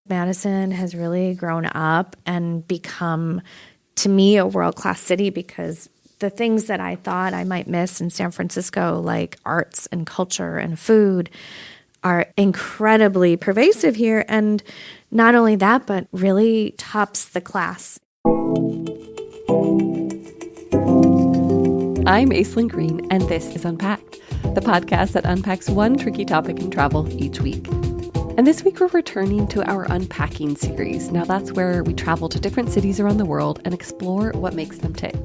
Madison has really grown up and become, to me, a world-class city because the things that I thought I might miss in San Francisco, like arts and culture and food, are incredibly pervasive here. And not only that, but really tops the class. I'm Aislyn Greene, and this is Unpacked, the podcast that unpacks one tricky topic in travel each week. And this week we're returning to our Unpacking series. Now that's where we travel to different cities around the world and explore what makes them tick.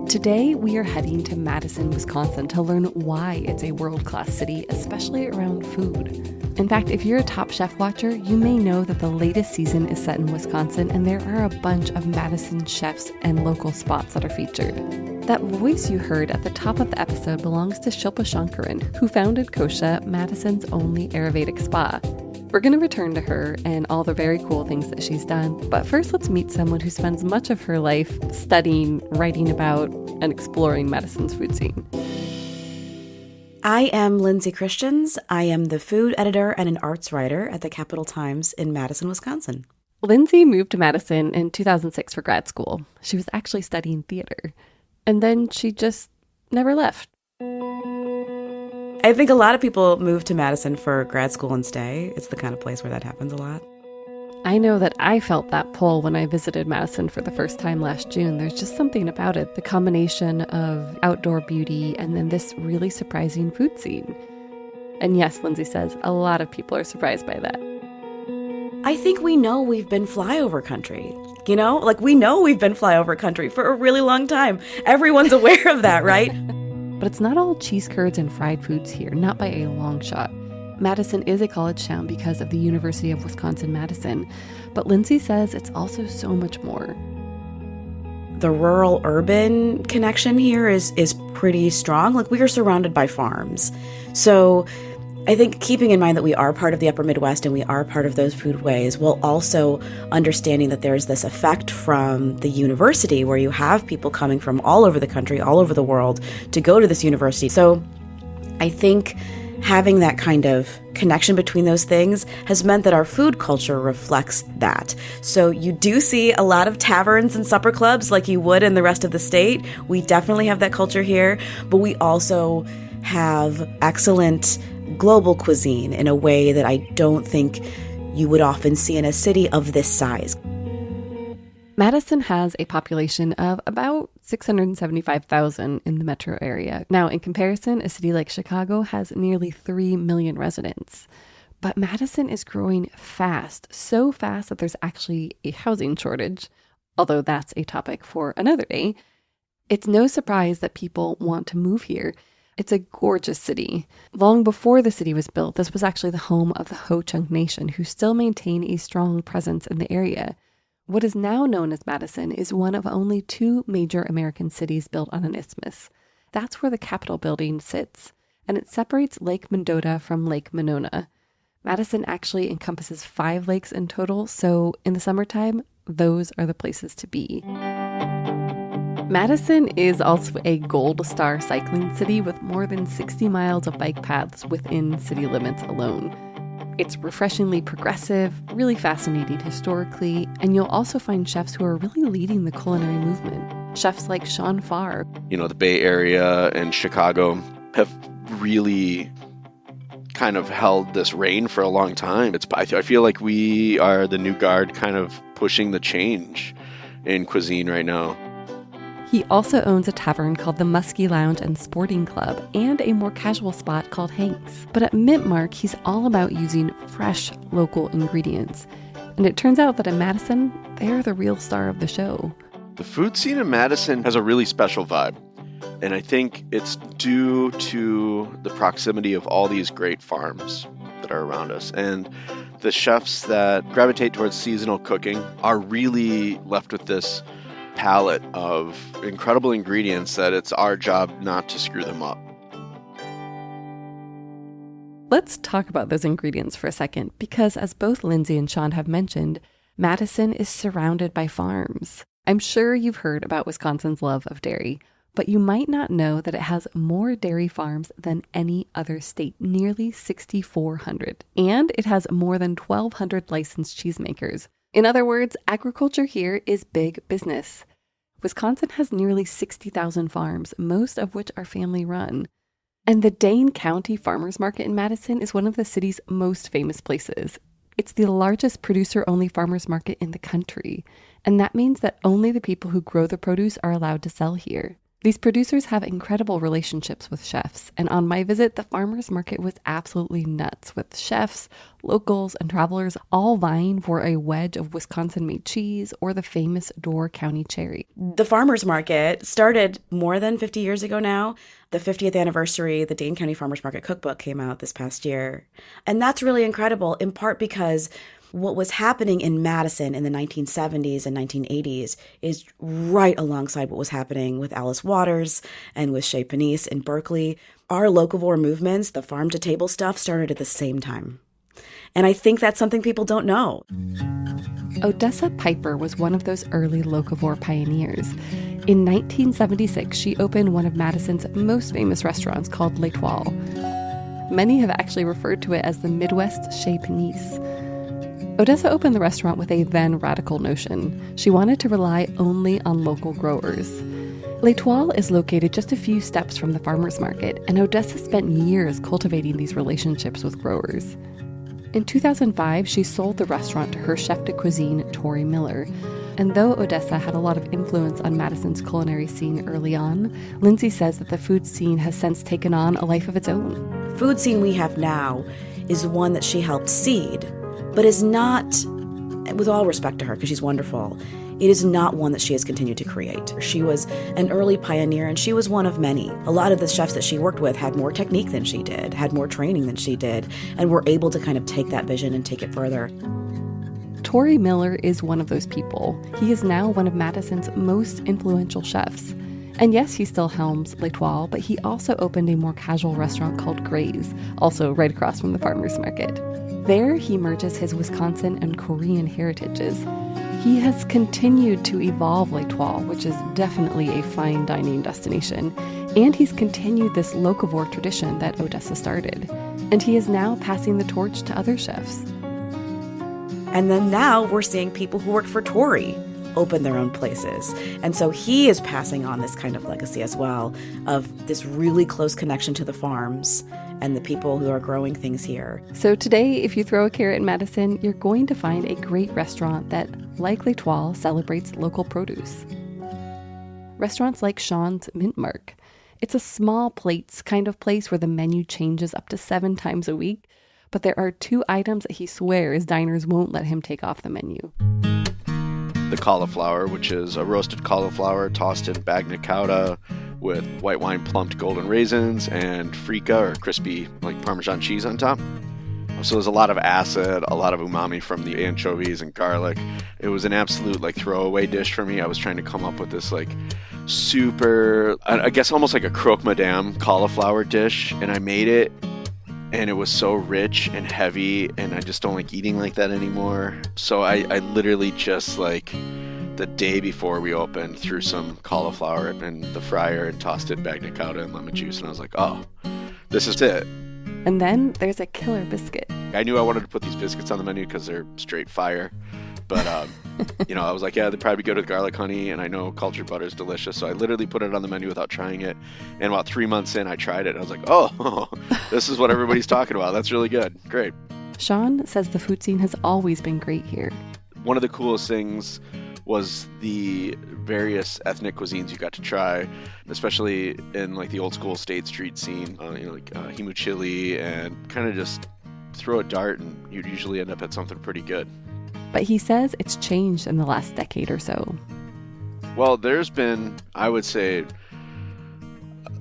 Today we are heading to Madison, Wisconsin to learn why it's a world-class city, especially around food. In fact, if you're a Top Chef watcher, you may know that the latest season is set in Wisconsin and there are a bunch of Madison chefs and local spots that are featured. That voice you heard at the top of the episode belongs to Shilpa Shankaran, who founded Kosha, Madison's only Ayurvedic spa. We're going to return to her and all the very cool things that she's done. But first, let's meet someone who spends much of her life studying, writing about, and exploring Madison's food scene. I am Lindsay Christians. I am the food editor and an arts writer at the Capital Times in Madison, Wisconsin. Lindsay moved to Madison in 2006 for grad school. She was actually studying theater. And then she just never left. I think a lot of people move to Madison for grad school and stay. It's the kind of place where that happens a lot. I know that I felt that pull when I visited Madison for the first time last June. There's just something about it, the combination of outdoor beauty and then this really surprising food scene. And yes, Lindsay says a lot of people are surprised by that. I think we know we've been flyover country. You know, we know we've been flyover country for a really long time. Everyone's aware of that, right? But it's not all cheese curds and fried foods here, not by a long shot. Madison is a college town because of the University of Wisconsin-Madison, but Lindsay says it's also so much more. The rural-urban connection here is pretty strong. We are surrounded by farms. So I think keeping in mind that we are part of the upper Midwest and we are part of those foodways, while also understanding that there's this effect from the university where you have people coming from all over the country, all over the world to go to this university. So I think having that kind of connection between those things has meant that our food culture reflects that. So you do see a lot of taverns and supper clubs like you would in the rest of the state. We definitely have that culture here, but we also have excellent global cuisine in a way that I don't think you would often see in a city of this size. Madison has a population of about 675,000 in the metro area. Now, in comparison, a city like Chicago has nearly 3 million residents. But Madison is growing fast, so fast that there's actually a housing shortage, although that's a topic for another day. It's no surprise that people want to move here. It's a gorgeous city. Long before the city was built, this was actually the home of the Ho-Chunk Nation, who still maintain a strong presence in the area. What is now known as Madison is one of only 2 major American cities built on an isthmus. That's where the Capitol building sits, and it separates Lake Mendota from Lake Monona. Madison actually encompasses 5 lakes in total, so in the summertime, those are the places to be. Madison is also a gold star cycling city with more than 60 miles of bike paths within city limits alone. It's refreshingly progressive, really fascinating historically, and you'll also find chefs who are really leading the culinary movement. Chefs like Sean Farr. You know, the Bay Area and Chicago have really kind of held this reign for a long time. I feel like we are the new guard kind of pushing the change in cuisine right now. He also owns a tavern called the Muskie Lounge and Sporting Club and a more casual spot called Hank's. But at Mint Mark, he's all about using fresh local ingredients. And it turns out that in Madison, they're the real star of the show. The food scene in Madison has a really special vibe. And I think it's due to the proximity of all these great farms that are around us. And the chefs that gravitate towards seasonal cooking are really left with this palette of incredible ingredients that it's our job not to screw them up. Let's talk about those ingredients for a second, because as both Lindsay and Sean have mentioned, Madison is surrounded by farms. I'm sure you've heard about Wisconsin's love of dairy. but you might not know that it has more dairy farms than any other state, nearly 6,400. And it has more than 1,200 licensed cheesemakers. In other words, agriculture here is big business. Wisconsin has nearly 60,000 farms, most of which are family run. And the Dane County Farmers Market in Madison is one of the city's most famous places. It's the largest producer-only farmers market in the country, and that means that only the people who grow the produce are allowed to sell here. These producers have incredible relationships with chefs, and on my visit, the farmers market was absolutely nuts, with chefs, locals, and travelers all vying for a wedge of Wisconsin-made cheese or the famous Door County cherry. The farmers market started more than 50 years ago now. The 50th anniversary, the Dane County Farmers Market Cookbook came out this past year. And that's really incredible, in part because what was happening in Madison in the 1970s and 1980s is right alongside what was happening with Alice Waters and with Chez Panisse in Berkeley. Our locavore movements, the farm-to-table stuff, started at the same time. And I think that's something people don't know. Odessa Piper was one of those early locavore pioneers. In 1976, she opened one of Madison's most famous restaurants called L'Etoile. Many have actually referred to it as the Midwest Chez Panisse. Odessa opened the restaurant with a then radical notion. She wanted to rely only on local growers. L'Etoile is located just a few steps from the farmers market, and Odessa spent years cultivating these relationships with growers. In 2005, she sold the restaurant to her chef de cuisine, Tori Miller. And though Odessa had a lot of influence on Madison's culinary scene early on, Lindsay says that the food scene has since taken on a life of its own. Food scene we have now is one that she helped seed, but is not, with all respect to her, because she's wonderful, it is not one that she has continued to create. She was an early pioneer, and she was one of many. A lot of the chefs that she worked with had more technique than she did, had more training than she did, and were able to kind of take that vision and take it further. Tori Miller is one of those people. He is now one of Madison's most influential chefs. And yes, he still helms L'Etoile, but he also opened a more casual restaurant called Gray's, also right across from the farmers market. There, he merges his Wisconsin and Korean heritages. He has continued to evolve L'Etoile, which is definitely a fine dining destination, and he's continued this locavore tradition that Odessa started. And he is now passing the torch to other chefs. And then now we're seeing people who work for Tori open their own places. And so he is passing on this kind of legacy as well of this really close connection to the farms and the people who are growing things here. So today, if you throw a carrot in Madison, you're going to find a great restaurant that, like L'Etoile, celebrates local produce. Restaurants like Sean's Mint Mark. It's a small plates kind of place where the menu changes up to 7 times a week, but there are 2 items that he swears diners won't let him take off the menu. The cauliflower, which is a roasted cauliflower tossed in bagna cauda with white wine plumped golden raisins and frica, or crispy like Parmesan cheese on top. So there's a lot of acid, a lot of umami from the anchovies and garlic. It was an absolute like throwaway dish for me. I was trying to come up with this like super, I guess almost like a croque madame cauliflower dish, and I made it. And it was so rich and heavy, and I just don't like eating like that anymore. So I literally just like the day before we opened threw some cauliflower in the fryer and tossed it bagna cauda and lemon juice. And I was like, oh, this is it. And then there's a killer biscuit. I knew I wanted to put these biscuits on the menu because they're straight fire. But, I was like, yeah, they'd probably go to garlic honey, and I know cultured butter is delicious. So I literally put it on the menu without trying it. And about 3 months in, I tried it. And I was like, oh, this is what everybody's talking about. That's really good. Great. Sean says the food scene has always been great here. One of the coolest things was the various ethnic cuisines you got to try, especially in like the old school State Street scene, himu chili, and kind of just throw a dart and you'd usually end up at something pretty good. But he says it's changed in the last decade or so. Well, there's been, I would say,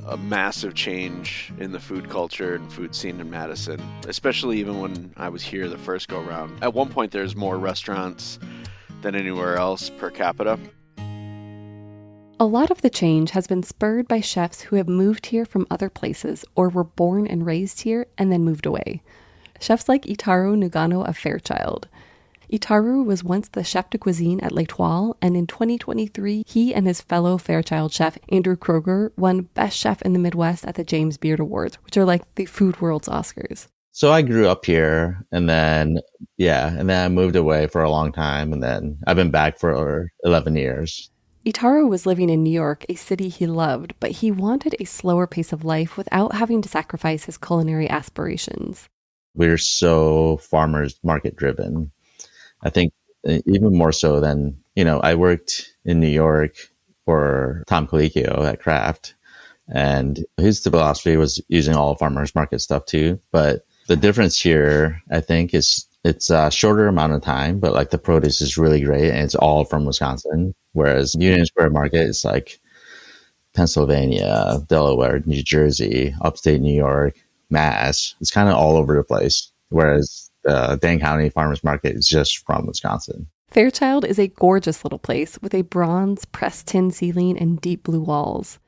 a massive change in the food culture and food scene in Madison, especially even when I was here the first go round. At one point, there's more restaurants than anywhere else per capita. A lot of the change has been spurred by chefs who have moved here from other places or were born and raised here and then moved away. Chefs like Itaro Nugano of Fairchild. Itaru was once the chef de cuisine at Les Toiles, and in 2023, he and his fellow Fairchild chef, Andrew Kroger, won Best Chef in the Midwest at the James Beard Awards, which are like the food world's Oscars. So I grew up here and then I moved away for a long time, and then I've been back for 11 years. Itaru was living in New York, a city he loved, but he wanted a slower pace of life without having to sacrifice his culinary aspirations. We're so farmers market driven. I think even more so than, I worked in New York for Tom Colicchio at Kraft, and his philosophy was using all farmers market stuff too. But the difference here, I think, is it's a shorter amount of time, but like the produce is really great and it's all from Wisconsin. Whereas Union Square Market is like Pennsylvania, Delaware, New Jersey, upstate New York, Mass. It's kind of all over the place. Whereas the Dane County Farmers Market is just from Wisconsin. Fairchild is a gorgeous little place with a bronze pressed tin ceiling and deep blue walls.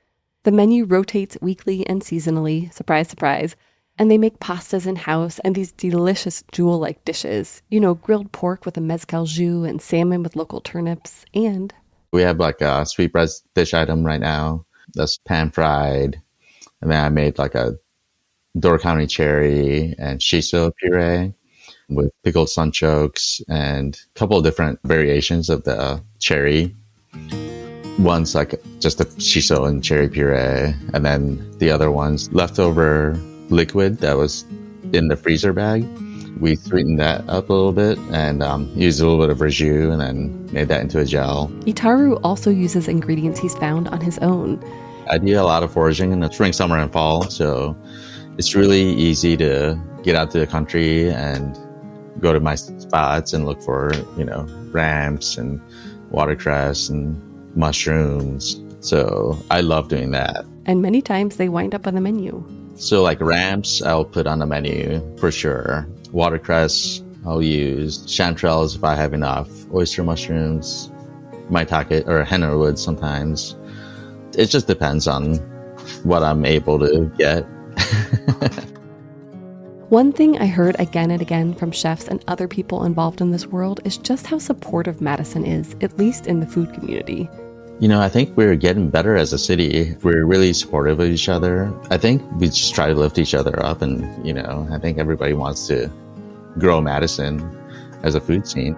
The menu rotates weekly and seasonally, surprise, surprise, and they make pastas in-house and these delicious jewel-like dishes. Grilled pork with a mezcal jus and salmon with local turnips, and we have like a sweetbread dish item right now that's pan-fried. And then I made like a Door County cherry and shiso puree with pickled sunchokes and a couple of different variations of the cherry. One's like just a shiso and cherry puree, and then the other one's leftover liquid that was in the freezer bag. We sweetened that up a little bit and used a little bit of jus and then made that into a gel. Itaru also uses ingredients he's found on his own. I do a lot of foraging in the spring, summer, and fall, so it's really easy to get out to the country and go to my spots and look for, ramps and watercress and mushrooms. So I love doing that. And many times they wind up on the menu. So like ramps, I'll put on the menu for sure. Watercress, I'll use chanterelles if I have enough. Oyster mushrooms, maitake or henna wood sometimes. It just depends on what I'm able to get. One thing I heard again and again from chefs and other people involved in this world is just how supportive Madison is, at least in the food community. I think we're getting better as a city. We're really supportive of each other. I think we just try to lift each other up, and, I think everybody wants to grow Madison as a food scene.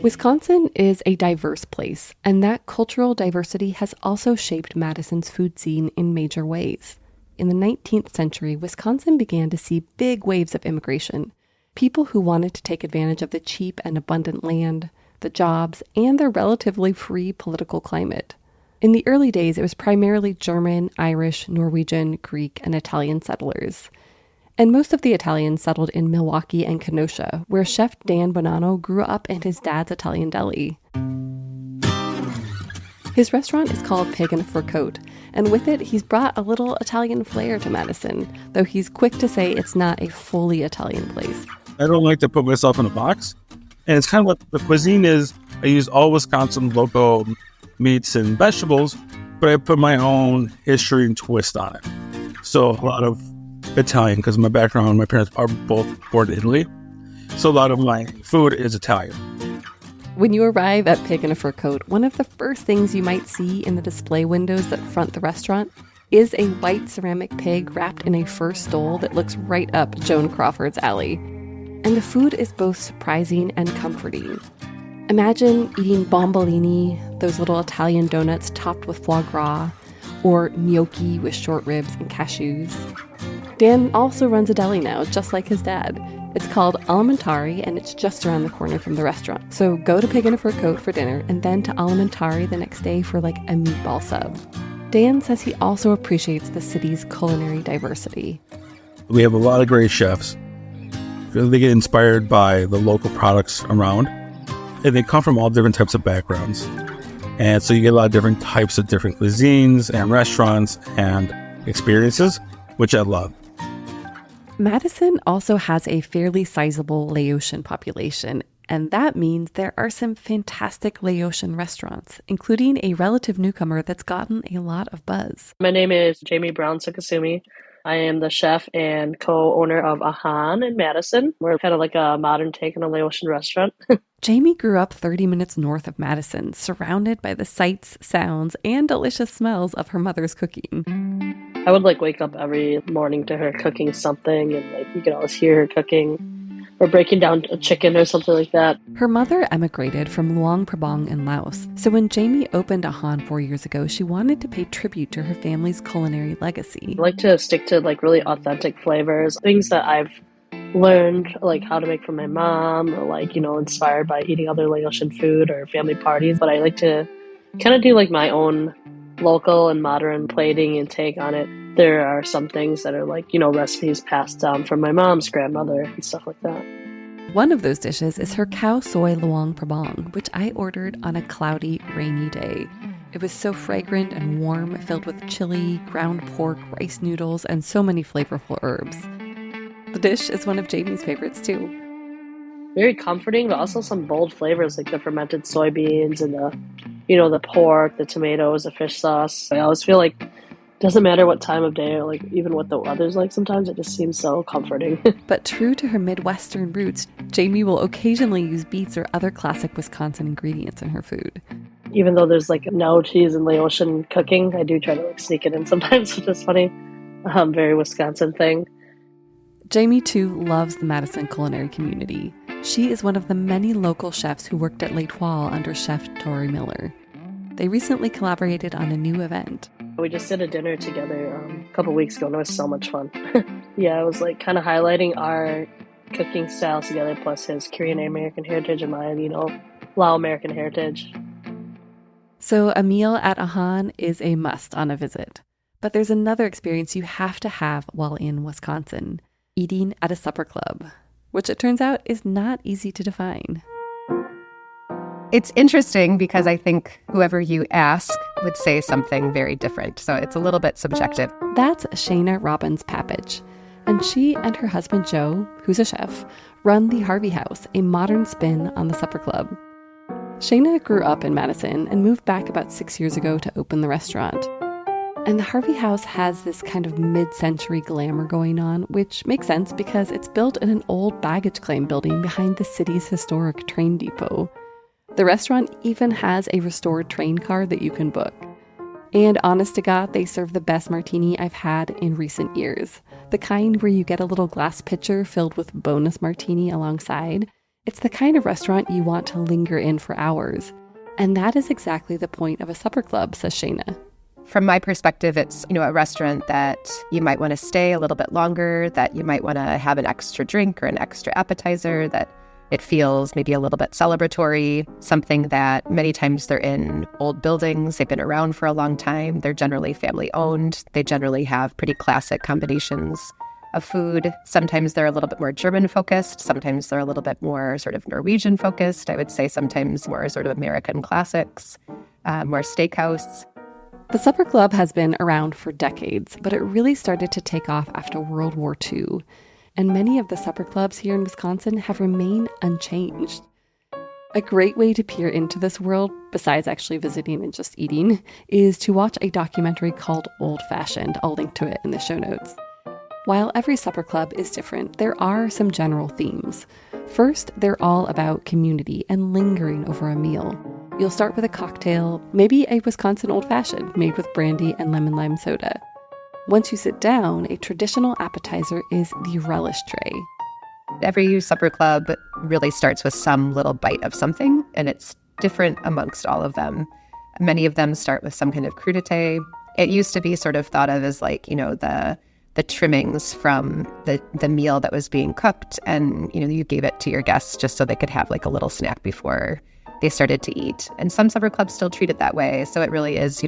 Wisconsin is a diverse place, and that cultural diversity has also shaped Madison's food scene in major ways. In the 19th century, Wisconsin began to see big waves of immigration, people who wanted to take advantage of the cheap and abundant land, the jobs, and their relatively free political climate. In the early days, it was primarily German, Irish, Norwegian, Greek, and Italian settlers. And most of the Italians settled in Milwaukee and Kenosha, where Chef Dan Bonanno grew up in his dad's Italian deli. His restaurant is called Pig in a Fur Coat, and with it, he's brought a little Italian flair to Madison, though he's quick to say it's not a fully Italian place. I don't like to put myself in a box, and it's kind of what the cuisine is. I use all Wisconsin local meats and vegetables, but I put my own history and twist on it. So a lot of Italian, because my background, my parents are both born in Italy. So a lot of my food is Italian. When you arrive at Pig in a Fur Coat, one of the first things you might see in the display windows that front the restaurant is a white ceramic pig wrapped in a fur stole that looks right up Joan Crawford's alley. And the food is both surprising and comforting. Imagine eating bombolini, those little Italian donuts topped with foie gras, or gnocchi with short ribs and cashews. Dan also runs a deli now, just like his dad. It's called Alimentari, and it's just around the corner from the restaurant. So go to Pig in a Fur Coat for dinner, and then to Alimentari the next day for like a meatball sub. Dan says he also appreciates the city's culinary diversity. We have a lot of great chefs. They get inspired by the local products around, and they come from all different types of backgrounds. And so you get a lot of different types of different cuisines and restaurants and experiences, which I love. Madison also has a fairly sizable Laotian population, and that means there are some fantastic Laotian restaurants, including a relative newcomer that's gotten a lot of buzz. My name is Jamie Brown Sukasumi. I am the chef and co-owner of Ahan in Madison. We're kind of like a modern take on a Laotian restaurant. Jamie grew up 30 minutes north of Madison, surrounded by the sights, sounds, and delicious smells of her mother's cooking. I would wake up every morning to her cooking something, and you could always hear her cooking or breaking down a chicken or something like that. Her mother emigrated from Luang Prabang in Laos, so when Jamie opened Ahan 4 years ago, she wanted to pay tribute to her family's culinary legacy. I like to stick to really authentic flavors, things that I've learned how to make from my mom, or inspired by eating other Laotian food or family parties. But I like to kind of do my own local and modern plating and take on it. There are some things that are recipes passed down from my mom's grandmother and stuff like that. One of those dishes is her cow soy luang prabang, which I ordered on a cloudy, rainy day. It was so fragrant and warm, filled with chili, ground pork, rice noodles, and so many flavorful herbs. The dish is one of Jamie's favorites too. Very comforting, but also some bold flavors like the fermented soybeans and the pork, the tomatoes, the fish sauce. I always feel like it doesn't matter what time of day or even what the weather's like, sometimes it just seems so comforting. But true to her Midwestern roots, Jamie will occasionally use beets or other classic Wisconsin ingredients in her food. Even though there's no cheese in Laotian cooking, I do try to sneak it in sometimes, which is funny. Very Wisconsin thing. Jamie, too, loves the Madison culinary community. She is one of the many local chefs who worked at L'Etoile under Chef Tori Miller. They recently collaborated on a new event. We just did a dinner together a couple weeks ago, and it was so much fun. Yeah, it was kind of highlighting our cooking styles together, plus his Korean American heritage and mine, Lao American heritage. So a meal at Ahan is a must on a visit. But there's another experience you have to have while in Wisconsin: eating at a supper club, which it turns out is not easy to define. It's interesting because I think whoever you ask would say something very different. So it's a little bit subjective. That's Shayna Robbins-Papich. And she and her husband Joe, who's a chef, run the Harvey House, a modern spin on the supper club. Shayna grew up in Madison and moved back about 6 years ago to open the restaurant. And the Harvey House has this kind of mid-century glamour going on, which makes sense because it's built in an old baggage claim building behind the city's historic train depot. The restaurant even has a restored train car that you can book. And honest to God, they serve the best martini I've had in recent years. The kind where you get a little glass pitcher filled with bonus martini alongside. It's the kind of restaurant you want to linger in for hours. And that is exactly the point of a supper club, says Shayna. From my perspective, it's, a restaurant that you might want to stay a little bit longer, that you might want to have an extra drink or an extra appetizer, that it feels maybe a little bit celebratory, something that many times they're in old buildings. They've been around for a long time. They're generally family owned. They generally have pretty classic combinations of food. Sometimes they're a little bit more German focused. Sometimes they're a little bit more sort of Norwegian focused. I would say sometimes more sort of American classics, more steakhouse. The supper club has been around for decades, but it really started to take off after World War II. And many of the supper clubs here in Wisconsin have remained unchanged. A great way to peer into this world, besides actually visiting and just eating, is to watch a documentary called Old Fashioned. I'll link to it in the show notes. While every supper club is different, there are some general themes. First, they're all about community and lingering over a meal. You'll start with a cocktail, maybe a Wisconsin Old Fashioned made with brandy and lemon lime soda. Once you sit down, a traditional appetizer is the relish tray. Every supper club really starts with some little bite of something, and it's different amongst all of them. Many of them start with some kind of crudité. It used to be sort of thought of as the trimmings from the meal that was being cooked, and you gave it to your guests just so they could have a little snack before they started to eat. And some supper clubs still treat it that way. So it really is,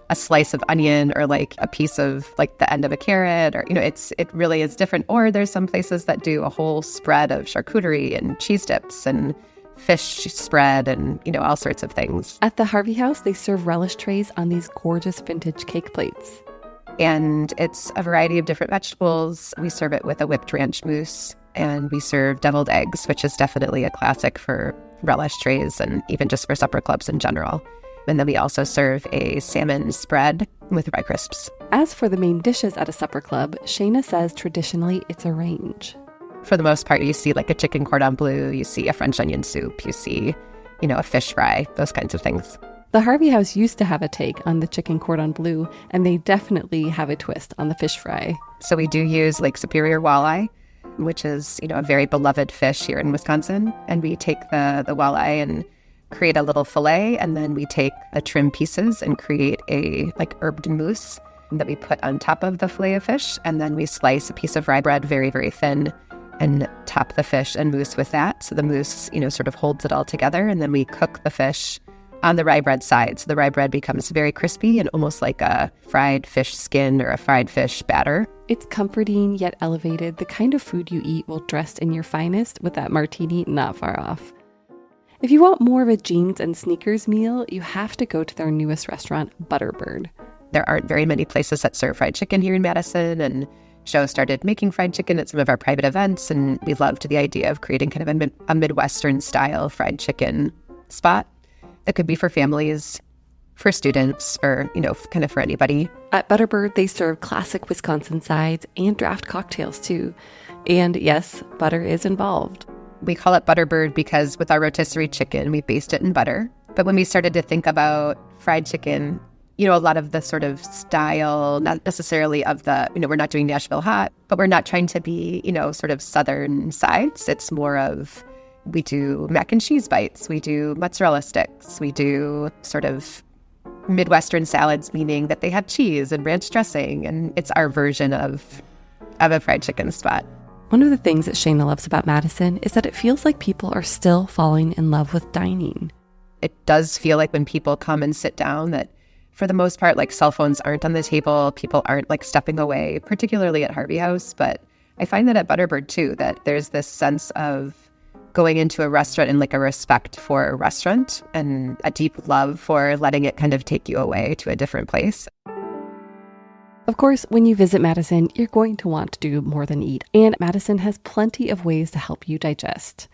a slice of onion or a piece of the end of a carrot, or it really is different. Or there's some places that do a whole spread of charcuterie and cheese dips and fish spread and all sorts of things. At the Harvey House, they serve relish trays on these gorgeous vintage cake plates. And it's a variety of different vegetables. We serve it with a whipped ranch mousse, and we serve deviled eggs, which is definitely a classic for relish trays and even just for supper clubs in general. And then we also serve a salmon spread with rye crisps. As for the main dishes at a supper club, Shayna says traditionally it's a range. For the most part, you see like a chicken cordon bleu, you see a French onion soup, you see, a fish fry, those kinds of things. The Harvey House used to have a take on the chicken cordon bleu, and they definitely have a twist on the fish fry. So we do use Lake Superior walleye, which is, a very beloved fish here in Wisconsin. And we take the walleye and create a little fillet, and then we take the trim pieces and create a herbed mousse that we put on top of the fillet of fish. And then we slice a piece of rye bread very, very thin and top the fish and mousse with that. So the mousse, sort of holds it all together. And then we cook the fish on the rye bread side. So the rye bread becomes very crispy and almost like a fried fish skin or a fried fish batter. It's comforting yet elevated, the kind of food you eat while dressed in your finest with that martini not far off. If you want more of a jeans and sneakers meal, you have to go to their newest restaurant, Butterbird. There aren't very many places that serve fried chicken here in Madison, and Joe started making fried chicken at some of our private events, and we loved the idea of creating kind of a Midwestern style fried chicken spot. It could be for families, for students, for, kind of for anybody. At Butterbird, they serve classic Wisconsin sides and draft cocktails too. And yes, butter is involved. We call it Butterbird because with our rotisserie chicken, we baste it in butter. But when we started to think about fried chicken, a lot of the sort of style, not necessarily of the, we're not doing Nashville hot, but we're not trying to be, sort of Southern sides. It's more of, we do mac and cheese bites, we do mozzarella sticks, we do sort of Midwestern salads, meaning that they have cheese and ranch dressing, and it's our version of a fried chicken spot. One of the things that Shayna loves about Madison is that it feels like people are still falling in love with dining. It does feel like when people come and sit down that for the most part, cell phones aren't on the table, people aren't stepping away, particularly at Harvey House. But I find that at Butterbird too, that there's this sense of going into a restaurant and a respect for a restaurant and a deep love for letting it kind of take you away to a different place. Of course, when you visit Madison, you're going to want to do more than eat. And Madison has plenty of ways to help you digest.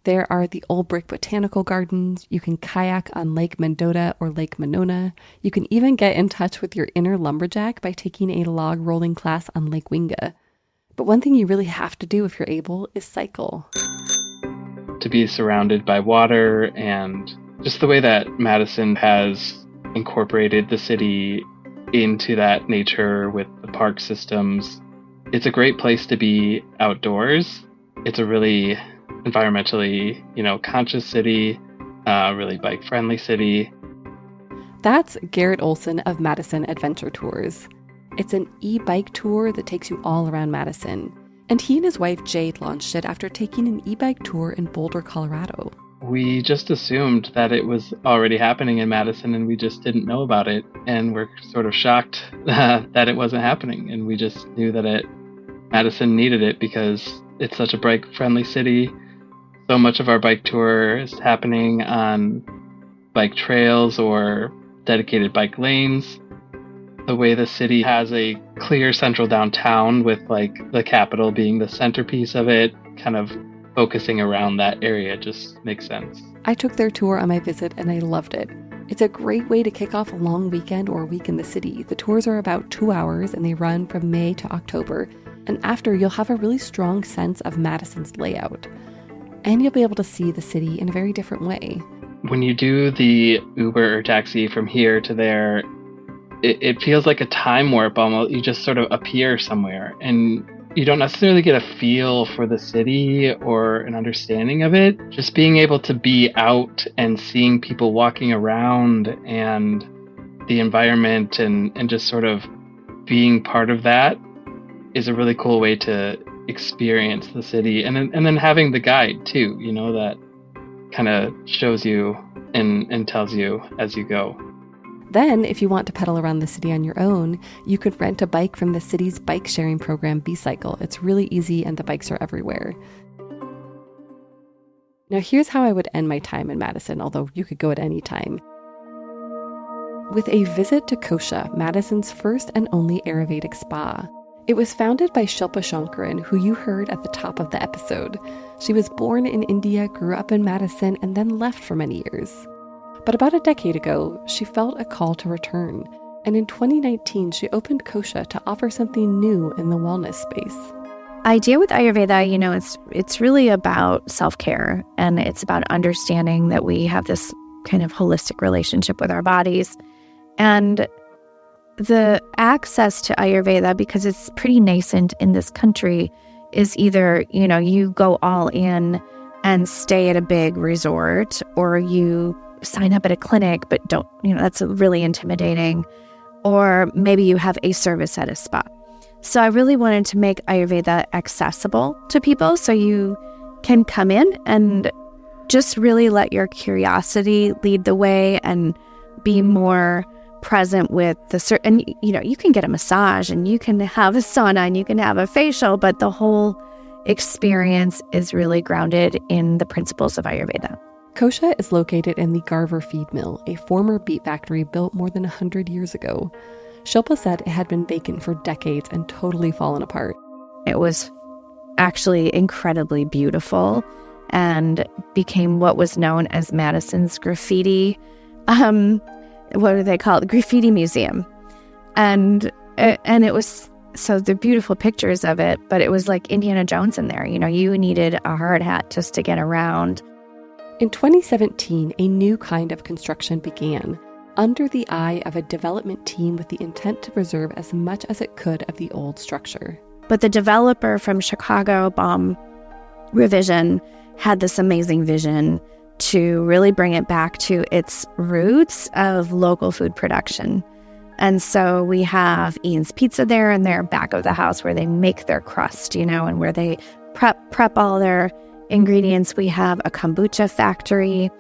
There are the Old Brick Botanical Gardens. You can kayak on Lake Mendota or Lake Monona. You can even get in touch with your inner lumberjack by taking a log rolling class on Lake Winga. But one thing you really have to do if you're able is cycle. To be surrounded by water and just the way that Madison has incorporated the city into that nature with the park systems. It's a great place to be outdoors. It's a really environmentally, conscious city, really bike-friendly city. That's Garrett Olson of Madison Adventure Tours. It's an e-bike tour that takes you all around Madison. And he and his wife Jade launched it after taking an e-bike tour in Boulder, Colorado. We just assumed that it was already happening in Madison and we just didn't know about it. And we're sort of shocked that it wasn't happening. And we just knew that Madison needed it because it's such a bike-friendly city. So much of our bike tour is happening on bike trails or dedicated bike lanes. The way the city has a clear central downtown with the Capitol being the centerpiece of it, kind of focusing around that area just makes sense. I took their tour on my visit and I loved it. It's a great way to kick off a long weekend or a week in the city. The tours are about 2 hours and they run from May to October. And after, you'll have a really strong sense of Madison's layout. And you'll be able to see the city in a very different way. When you do the Uber or taxi from here to there, it feels like a time warp almost. You just sort of appear somewhere and you don't necessarily get a feel for the city or an understanding of it. Just being able to be out and seeing people walking around and the environment and just sort of being part of that is a really cool way to experience the city. And then having the guide too, that kind of shows you and tells you as you go. Then, if you want to pedal around the city on your own, you could rent a bike from the city's bike sharing program, B-Cycle. It's really easy and the bikes are everywhere. Now here's how I would end my time in Madison, although you could go at any time. with a visit to Kosha, Madison's first and only Ayurvedic spa. It was founded by Shilpa Shankaran, who you heard at the top of the episode. She was born in India, grew up in Madison, and then left for many years. But about a decade ago, she felt a call to return. And in 2019, she opened Kosha to offer something new in the wellness space. Idea with Ayurveda, it's really about self-care, and it's about understanding that we have this kind of holistic relationship with our bodies. And the access to Ayurveda, because it's pretty nascent in this country, is either, you go all in and stay at a big resort, or you sign up at a clinic, but don't, that's really intimidating. Or maybe you have a service at a spa. So I really wanted to make Ayurveda accessible to people so you can come in and just really let your curiosity lead the way and be more present with and you can get a massage and you can have a sauna and you can have a facial, but the whole experience is really grounded in the principles of Ayurveda. Kosha is located in the Garver Feed Mill, a former beet factory built more than 100 years ago. Shilpa said it had been vacant for decades and totally fallen apart. It was actually incredibly beautiful and became what was known as Madison's graffiti, what do they call it? The Graffiti Museum. And it was, so the beautiful pictures of it, but it was like Indiana Jones in there. You needed a hard hat just to get around. In 2017, a new kind of construction began, under the eye of a development team with the intent to preserve as much as it could of the old structure. But the developer from Chicago, Baum Revision, had this amazing vision to really bring it back to its roots of local food production. And so we have Ian's Pizza there in their back of the house where they make their crust, and where they prep all their ingredients. We have a kombucha factory.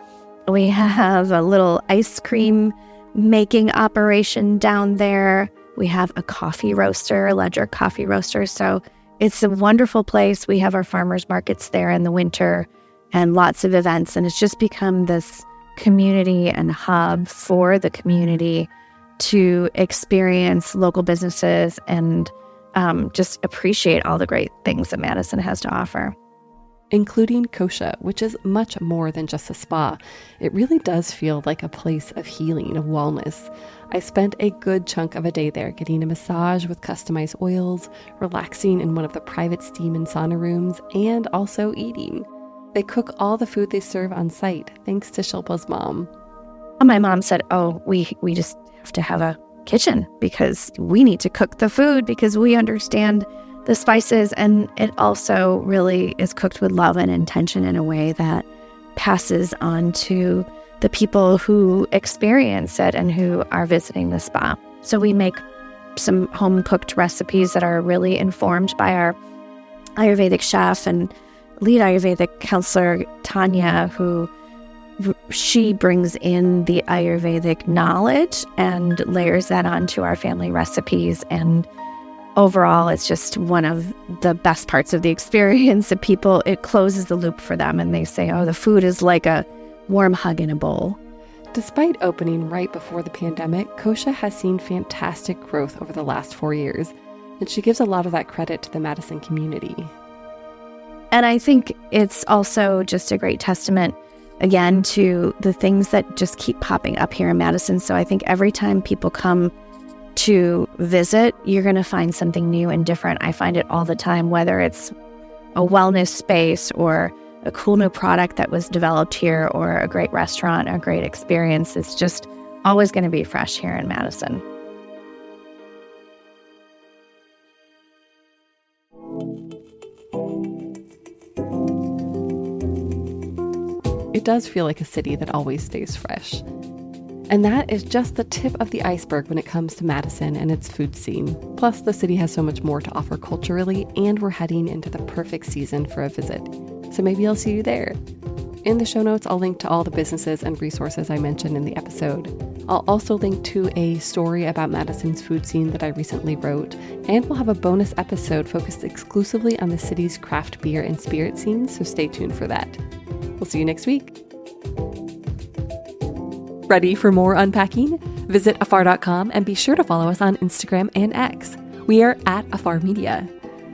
We have a little ice cream making operation down there. We have a coffee roaster, Ledger coffee roaster. So it's a wonderful place. We have our farmers markets there in the winter and lots of events. And it's just become this community and hub for the community to experience local businesses and just appreciate all the great things that Madison has to offer. Including Kosha, which is much more than just a spa. It really does feel like a place of healing, of wellness. I spent a good chunk of a day there getting a massage with customized oils, relaxing in one of the private steam and sauna rooms, and also eating. They cook all the food they serve on site, thanks to Shilpa's mom. My mom said, we just have to have a kitchen because we need to cook the food because we understand the spices, and it also really is cooked with love and intention in a way that passes on to the people who experience it and who are visiting the spa. So we make some home-cooked recipes that are really informed by our Ayurvedic chef and lead Ayurvedic counselor, Tanya, who she brings in the Ayurvedic knowledge and layers that onto our family recipes. And overall, it's just one of the best parts of the experience that people, it closes the loop for them and they say, the food is like a warm hug in a bowl. Despite opening right before the pandemic, Kosha has seen fantastic growth over the last 4 years, and she gives a lot of that credit to the Madison community. And I think it's also just a great testament, again, to the things that just keep popping up here in Madison. So I think every time people come to visit, you're going to find something new and different. I find it all the time, whether it's a wellness space or a cool new product that was developed here or a great restaurant, a great experience. It's just always going to be fresh here in Madison. It does feel like a city that always stays fresh. And that is just the tip of the iceberg when it comes to Madison and its food scene. Plus, the city has so much more to offer culturally, and we're heading into the perfect season for a visit. So maybe I'll see you there. In the show notes, I'll link to all the businesses and resources I mentioned in the episode. I'll also link to a story about Madison's food scene that I recently wrote, and we'll have a bonus episode focused exclusively on the city's craft beer and spirit scene, so stay tuned for that. We'll see you next week. Ready for more unpacking? Visit afar.com and be sure to follow us on Instagram and X. We are at Afar Media.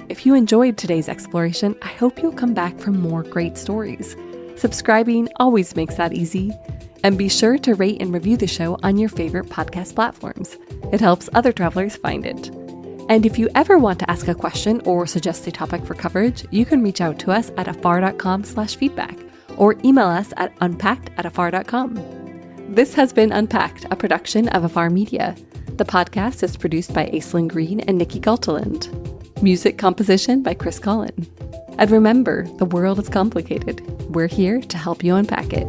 If you enjoyed today's exploration, I hope you'll come back for more great stories. Subscribing always makes that easy. And be sure to rate and review the show on your favorite podcast platforms. It helps other travelers find it. And if you ever want to ask a question or suggest a topic for coverage, you can reach out to us at afar.com/feedback or email us at unpacked@afar.com. This has been Unpacked, a production of Afar Media. The podcast is produced by Aislyn Greene and Nikki Galteland. Music composition by Chris Collin. And remember, the world is complicated. We're here to help you unpack it.